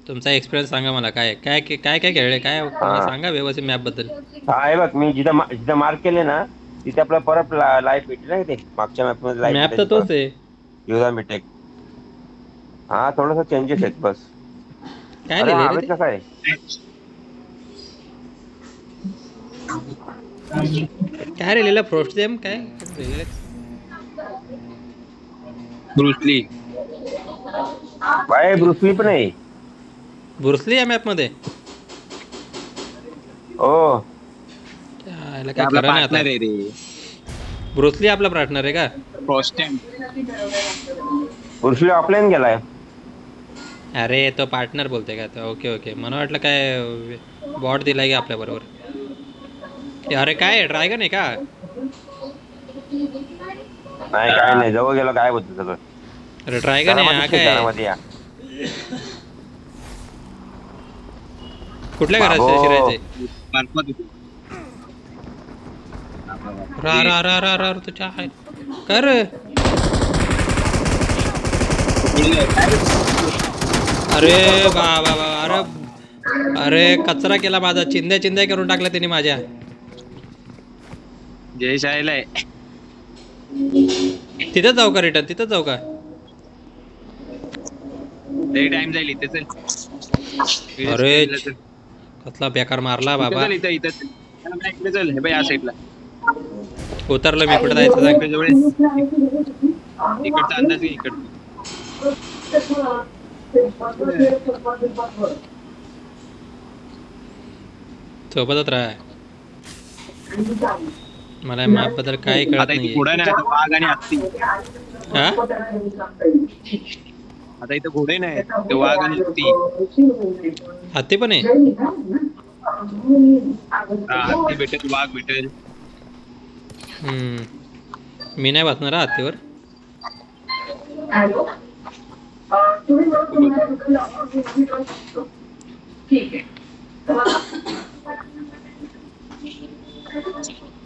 तुमचा एक्सपिरियन्स सांगा मला. काय काय काय काय खेळले काय मला हा सांगा व्यवस्थित मॅप बद्दल. हा हे बघ मी जिथं मार्क केले ना तिथे आपल्याला परत लाईफ भेटली ना ते मागच्या मॅप मध्ये लाईफ मॅप तर भेटायची परत. तोच आहे. युधा भेटेल. हा थोडासा चेंजेस आहेत बस. काय अरे लिहिले हा रे हवेत ते? कसा आहे. काय रे लिहिलं फ्रोस्टेम काय लिहिलेलं? ब्रुसली. बाय ब्रुसली पण आहे. बुरसली या मॅप मध्ये. हो याला ते काय आपला खरं नाही आता. पार्टनर आहे रे. ब्रुसली आपला पार्टनर आहे का? फ्रॉस्टेम. ब्रुसली ऑफलाईन गेलाय. अरे तो पार्टनर बोलते का तो? ओके ओके मला वाटलं काय बॉट दिलाय की आपल्या बरोबर. अरे काय ड्रॅगन आहे का? नाही काय नाही जवळ गेलं काय होतं सगळं. अरे ड्रॅगन आहे हा काय? घरामध्ये या. कुठल्या घरात बाबो. शिरायचंय? मार्फत. रा रा रा रा रा तुझ्या आहे कर. अरे बाबा बा अरे अरे कचरा केला माझा. चिंध्या चिंध्या करून टाकल्या त्यांनी माझ्या. जयेश आयलाय. तिथंच जाऊ का रिटर्न? तिथंच जाऊ का? लई टाइम जाईल इथे चल. अरे कसला बेकार मारला बाबा. चल इथं इथं चल. इकडे चल हे बाय या साईडला. उतरलं मी. कुठं जायचं सांग? जवळ इकडचा अंदाज घे इकडं. सोबतच राहा. मला मॅप बद्दल काही कळत आता इथे नाहीये. घोडा नाही आता वाघ आणि हत्ती. हा आता इथं घोडे नाही ते वाघ आणि हत्ती. हत्ती पण आहे. हा, हत्ती भेटेल वाघ भेटेल. मी नाही बसणार हा हत्तीवर. ठीक आहे.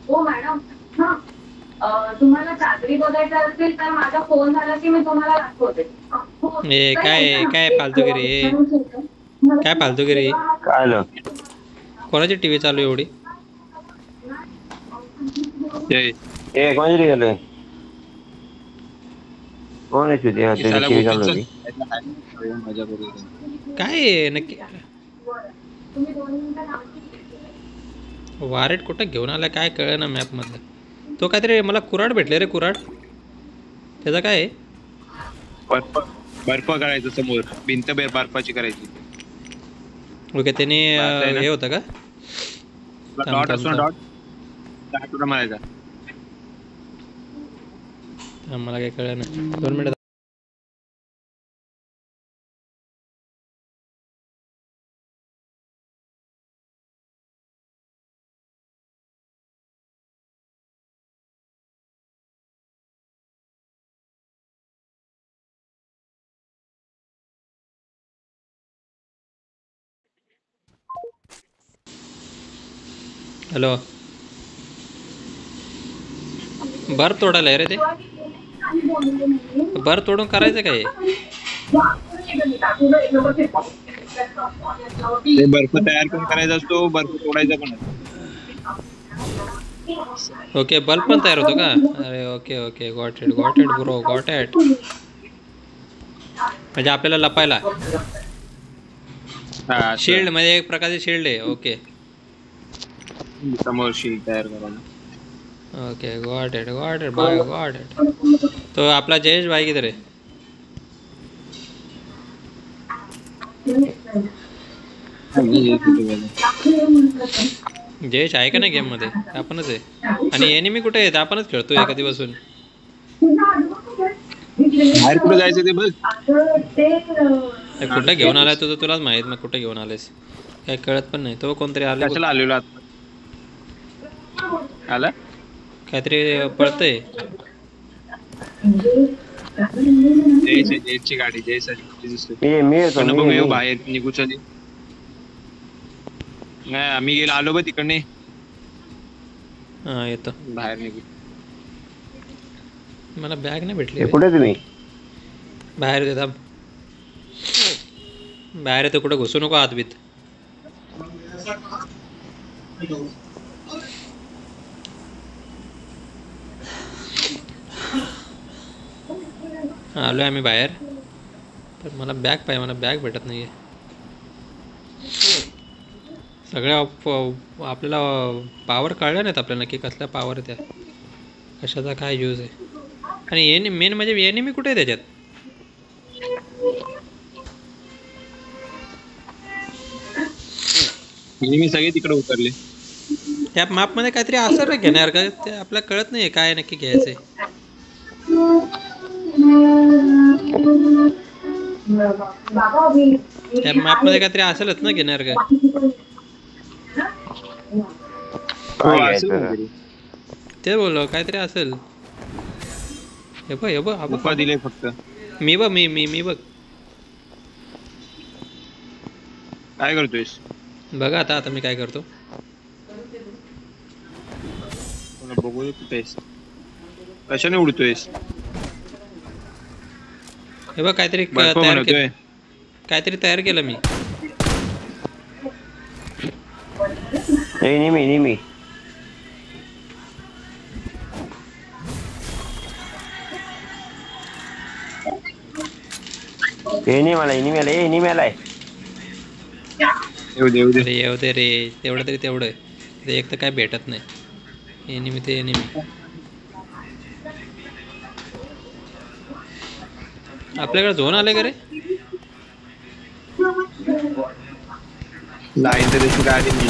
हो मॅडम. तुम्हाला चादरी बघायचं असेल तर माझा फोन झाला की मी तुम्हाला दाखवते. ए काय काय फालतूगिरी आहे? काय फालतूगिरी? काय आलं. कोणाची टीव्ही चालू आहे एवढी? ए कोणाची गेलोय. कोण आहे तुझी टीव्ही चालू होती. मजा करू. काय आहे नक्की? वारेट कुठं घेऊन आला काय कळ ना मॅप मधलं. तो काहीतरी मला कुऱ्हाड भेटले रे. कुऱ्हाड त्याचा काय आहे? बर्फ करायचं समोर. भिंत बर्फाची करायची. ओके त्याने हे होतं का? डॉट असतो ना डॉट मारायचा. मला काही कळलं नाही. 2 मिनिट. हॅलो. बर्फ तोडायला आहे रे ते. बर्फ तोडून करायचं काय? ते बर्फ तयार करून करायचा असतो. बर्फ तोडायचा पण असतो. ओके बल्ब पण तयार होतो का? अरे okay okay got it bro got it. म्हणजे आपल्याला लपायला शिल्ड म्हणजे एक प्रकारचे शिल्ड आहे. ओके समोर शिल्ड तयार करायला. Okay got it by got it. तो आपला जयेश भाई किधर आहे? जयेश आहे का नाही गेम मध्ये? आपणच आहे. आणि एनिमी कुठे आहेत? आपणच खेळतोय कधी बसून. बाहेर कुठे जायचं ते बघ. कुठं घेऊन आलाय तुझं तुलाच माहित. मग कुठे घेऊन आलेस काय कळत पण नाही. तो कोणतरी आले. कशाला आलेलो आला काहीतरी पळतंय. जयची गाडी मी बघू बाहेर निघू चल. आम्ही गेलो आलो बघ तिकडने. हा येतो बाहेर निघू. मला बॅग नाही भेटली. कुठे तुम्ही? बाहेर देता. बाहेर येतो, कुठं घुसू नको आत बीत. आलोय आम्ही बाहेर, पण मला बॅग पाहिजे, मला बॅग भेटत नाही आहे. सगळ्या आपल्याला पावर कळल्या नाहीत आपल्याला की कसल्या पावर आहे त्या, कशाचा काय यूज आहे. आणि मेन म्हणजे एनिमी कुठे आहे त्याच्यात. मी सगळे तिकडे उतरले. त्या मॅपमध्ये काहीतरी असं रे घेणार का, ते आपल्याला कळत नाही काय नक्की घ्यायचंय. त्या मॅपमध्ये काहीतरी असेलच ना घेणार का. काय हो, असेल घ्यायचं? काहीतरी. ते बोललो काहीतरी असेल. हे बघ हे बघ हा बुका बघ. दिले फक्त. मी बघ मी बघ. काय करतोयस? बघा आता आता मी काय करतो. मला बघू दे कुठे आहेस. कशाने उडतोयस? हे बघ काहीतरी बर्फ तयार बनवतोय. केलं, काहीतरी तयार केलं मी. नेहमी एनिमी आलाय. येऊ दे येऊ दे. अरे येऊ दे रे, तेवढं तरी तेवढं आहे. ते एक तर काय भेटत नाही. एनिमी ते एनिमी. आपल्याकडे झोन आले का रे. लाईन तर तशी काय आली नाही.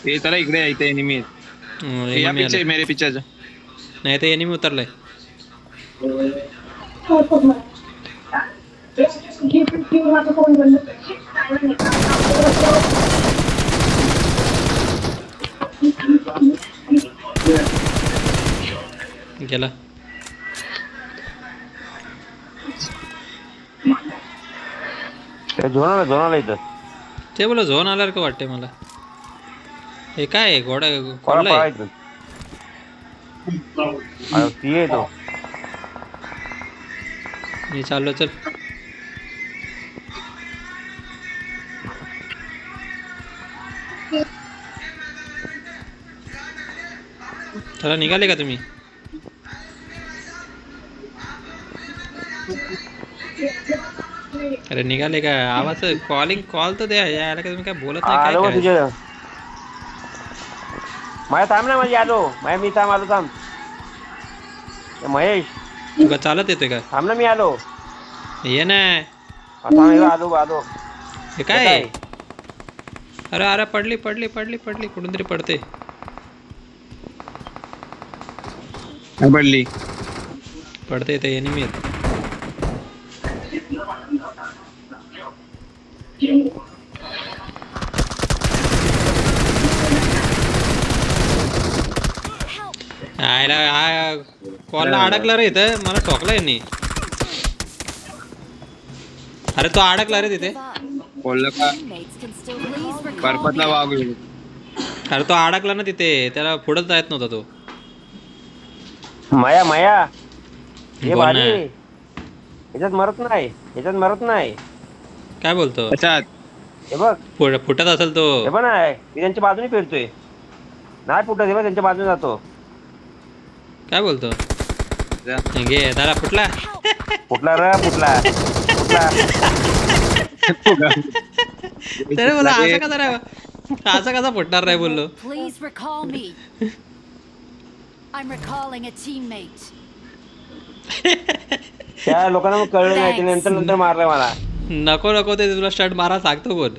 ते चला इकडे आहे, इथे एनिमी आहेत. या एनिमी पिक्चर आले. मेरे पिक्चर. नाही ते एनिमी उतरलाय. गेला. झोनाला इथं. ते बोला झोन आल्यावर का वाटते मला. हे काय आहे, घोडा पळा खोललाय. इथून. अरे ती आहे तो. मी चाललो चल. चला निघाले का तुम्ही. अरे निघाले का. आवाज कॉल तर द्या यायला का. तुम्ही काय बोलत नाही आलो काय तुझ्या. माझ्या थांब ना, माझी आलो. मी आलो थांब. महेश तुला चालत येतोय का. थांब ना, मी आलो. ये ना. आलो. हे काय आहे? अरे अरे पडली कुठून तरी पडते. पडली. पडते ते एनिमी आहेत. कॉलला अडकला रे इथं. मला ठोकला यांनी. अरे तो अडकला रे तिथे. बोललं का बर्फातला वाघ येऊ. अरे तो अडकला ना तिथे, त्याला पुढंच जायत नव्हता तो. माया हे बोल भारी ना. आहे. याच्यात मरत नाही. काय बोलतो. अच्छा हे बघ फुटत असेल तो. हे पण आहे. मी त्यांच्या बाजूने फिरतोय. नाही फुटत. हे बघ त्यांच्या बाजूने जातो. काय बोलतो. घे दादा फुटला. फुटला. तरी बोला असं कसा फुटणार नाही बोललो. Please recall me. I'm recalling a teammate. त्या लोकांना मग कळलं नाही. ते नंतर मारलं मला. नको ते तुला स्टार्ट मारा सांगतो कोण.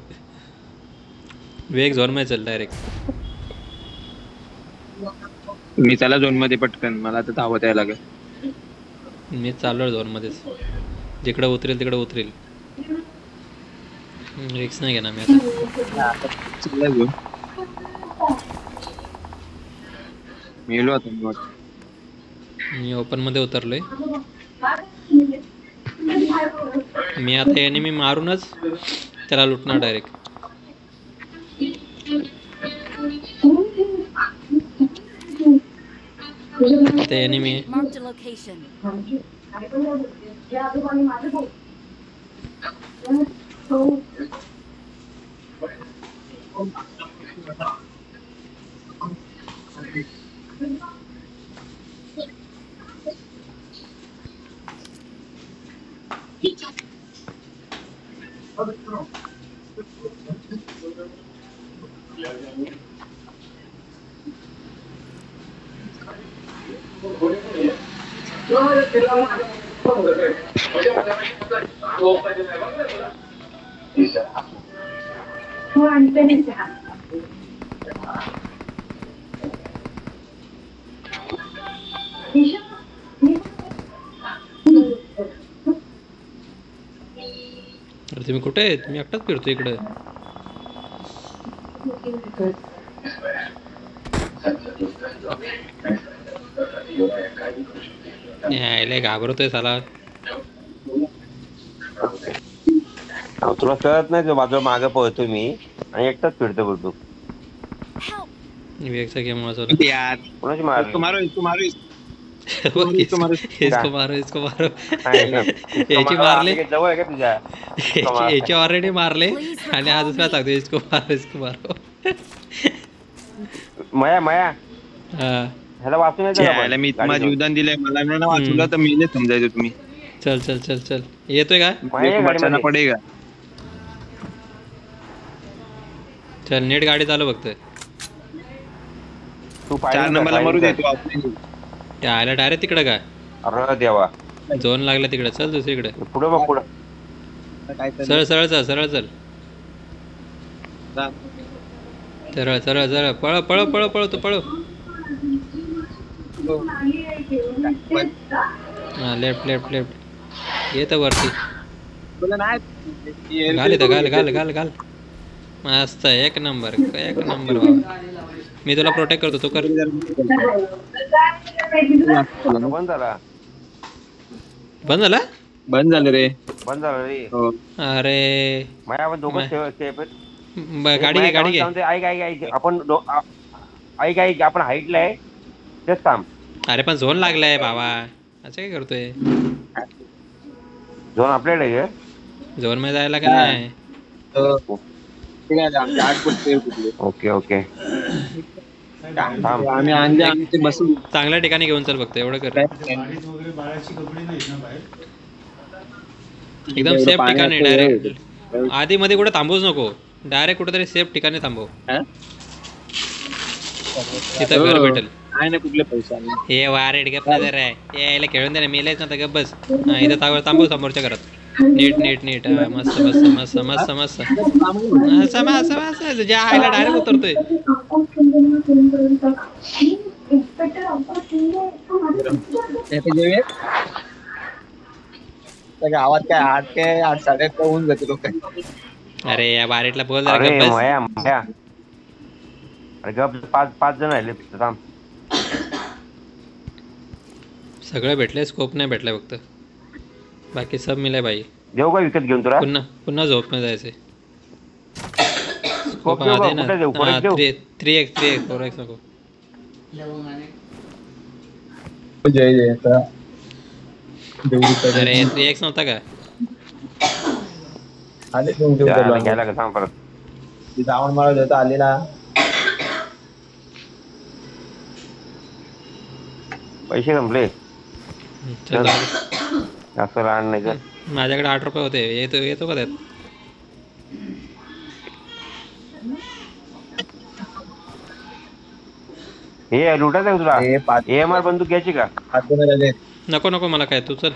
वेग झोन मध्ये चल डायरेक्ट. मी त्याला झोन मध्ये पटकन. मला आता धावत यायला लागेल. मी चाललो झोन मध्येच. जिकडे उतरेल तिकडे उतरेल. रिक्स नाही घेणार मी आता. चला घेऊ. मेलो आता मी वाटतं. मी ओपन मध्ये उतरलोय. मी आता एनिमी मारूनच त्याला लुटणार डायरेक्ट. ते एनिमी Marked a location. काय पण नाही बोलते. जे आजोबांनी माझं बोल. हो. हो आणते मी चहा. ईशा, मी- अरे तुम्ही कुठे आहेत? मी एकटाच फिरतो इकडे. यायला घाबरतोय साला. तुला कळत नाही तो बाजूला मागे पळतो मी आणि एकटाच फिरतो बोलतो. Help! विवेकचा गेम वाजवला. यार कोणाची इसको मारली? मारो इसको मारो बघ, इसको मारो इसको मारो, इसको मारो. नाही, इतकं याची मला मारले, आले की जवळ आहे का तुझ्या? याची ऑलरेडी मारले आणि हा दुसरा सांगतो इसको मारो, इसको मारो. माया माया हा ह्याला वाचून येतं का पण? यायला मी तुम्हाला गाडी घेऊन. जीवदान दिलंय मला ना वाचवलं तर मी समजायचं तुम्ही चल चल चल चल. येतोय का? माया मेरे को बचाना गाडीमध्ये. पडेगा. चल नीट गाडी चालू बघतोय. तू पाहिलं 4 का? नंबरला मरू पाहिलं दे का? तू त्या आयला डायरेक्ट तिकडं का? अरे देवा, झोन लागला तिकडे. चल दुसरीकडे. पुढे बघ पुढं. सरळ सरळ चल, सरळ चल. सरळ सरळ सरळ. पळ पळ पळ पळ तू पळ. हा लेफ्ट लेफ्ट लेफ्ट. येतं वरती. घाल इथं, घाल घाल घाल घाल. मस्त, एक नंबर एक नंबर बाबा. मी तुला प्रोटेक्ट करतो, तू कर. बंद झाला, बंद झाला? बंद झालं रे. बंद झालं रे. हो अरे माया आपण दोघं गाडी घे गाडी घे. ऐक ऐक ऐक आपण ऐक ऐक आपण हाईटला आहे तेच थांब. अरे पण झोन लागलाय बाबा, असं काय करतोय? झोन आपल्याकडे आहे. झोन मध्ये जायला का नाही? ठीक आहे आमचे 8 फूट पेर कुठले ओके ओके थांब. आम्ही आणले आम्ही ते बसू चांगल्या ठिकाणी घेऊन चल फक्त, एवढं कर. एकदम सेफ ठिकाणी डायरेक्ट. आधी मध्ये कुठे थांबूच नको, डायरेक्ट कुठेतरी सेफ ठिकाणी थांबव. तिथं घर भेटेल. आहे ना कुठले पैसे हे वारेड गप नजर आहे. यायला खेळून दे ना, मेलायच ना गप बस. हा, इथं थांबव समोरच्या घरात. नीट नीट नीट. हा, मस्त मस्त मस्त मस्त मस्त. असं असं असं तुझ्या आईला डायरेक्ट उतरतोय. गावात काय 8 काय 8 8:30 होऊन जाते लोक. अरे या बारेटला बोल जरा अरे गप बस. माया माया अरे गप, 5 जण राहिले फक्त, थांब. सगळं भेटलंय, स्कोप नाही भेटलाय फक्त. बाकी सब मिलाय भाई. देऊ का विकत घेऊन तुला? पुन्हा पुन्हा झोप मध्ये जायचंय. स्कोप देऊ का? कुठे देऊ? परत देऊ? 3x 3x 4x नको. जय जय आता अरे 3x नव्हता का? आले घ्यायला का थांब परत. जाऊन मला देता आलेला पैसे संपले. चल जाऊ. असं राहणार नाही तर. माझ्याकडे 8 रुपये होते. येतो येतो का त्यात? हे लुटायचं आहे तुला? AMR बंदूक घ्यायची का? नको नको मला काय, तू चल.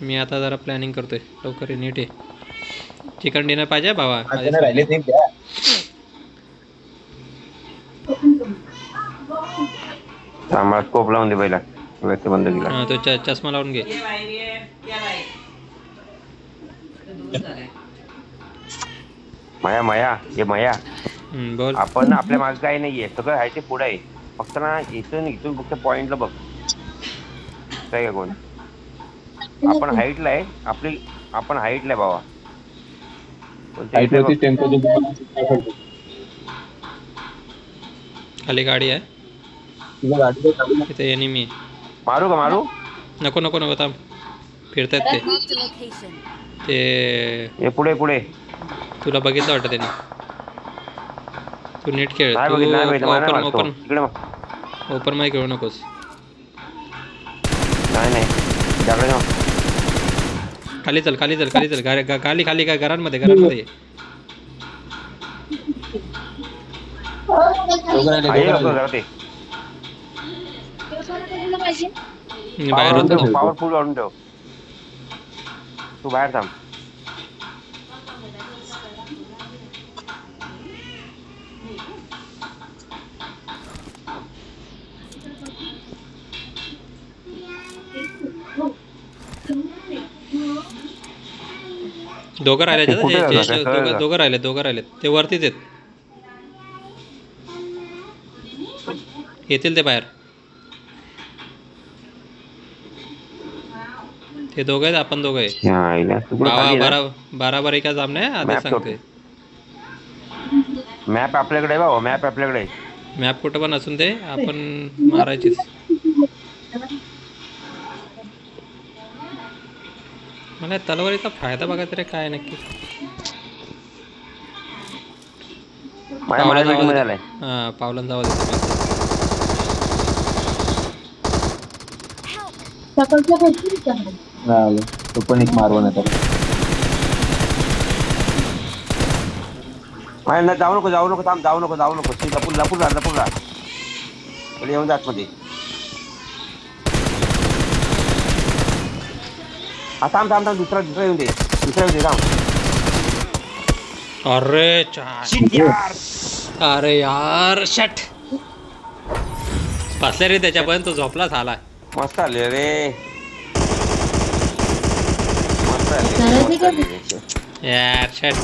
मी आता जरा प्लॅनिंग करतोय. लवकर ये, नीट ये. चिकन डिनर पाहिजे भावा? आम्हाला स्कोप लावून दे पहिला. व्यक्ती बंद केला. हा, तो चष्मा लावून घे. माया माया हे माया बोल. आपण आपल्या मागे काही नाहीये, सगळं आहे ते पुढे आहे. फक्त ना इथून इथून फक्त पॉइंटला बघ. काय का कोण? आपण हाईटला आहे. आपण हाईटला आहे बाबा. खाली गाडी आहे. तिथे एनिमी. मारू का मारू? नको नको नको थांब फिरतायत ते Marked a location. ते हे पुढे पुढे तुला बघितलं वाटतं त्यांनी तू नीट खेळ नाही तू बघितलं नाही बघितलं मला नाही ओपन मारतो. ओपन इकडे बघ. ओपन मध्ये खेळू नकोस नाही नाही दगडाच्या मागं. खाली चल खाली चल खाली चल खाली खाली काय घरांमध्ये घरांमध्ये आहे होतं जरा ते मी बाहेर होतो पॉवर फुल वाढून ठेव तू बाहेर थांब दोघं राहिले ते कुठे जाणार? काय कळलं? दोघं राहिले ते वरतीच आहेत येतील ते बाहेर ते दोघं आहेत आपण दोघं आहे हा, आईला. तू कुठं खाली आहे ना? बराबर का सामने आधी Map सांगतोय मॅप आपल्याकडे आहे बाबा मॅप आपल्याकडे आहे. मॅप कुठं पण असून दे आपण मारायचीच मला या तलवारीचा फायदा बघायचा रे काय नक्की माझ्या पावला building मध्ये जावं आलाय. हा पावलांचा आवाज येतो तो पण एक मारवण आहे त्याला. माझ्या ना जाऊ नको थांब जाऊ नको ती लपून राहा पहिले येऊन जात मध्ये हा थांब दुसरा येऊन दे थांब अरे अरे यार शट बसल्या रे त्याच्यापर्यंत तो झोपलाच आला मस्त आले रे मस्त आले यार शट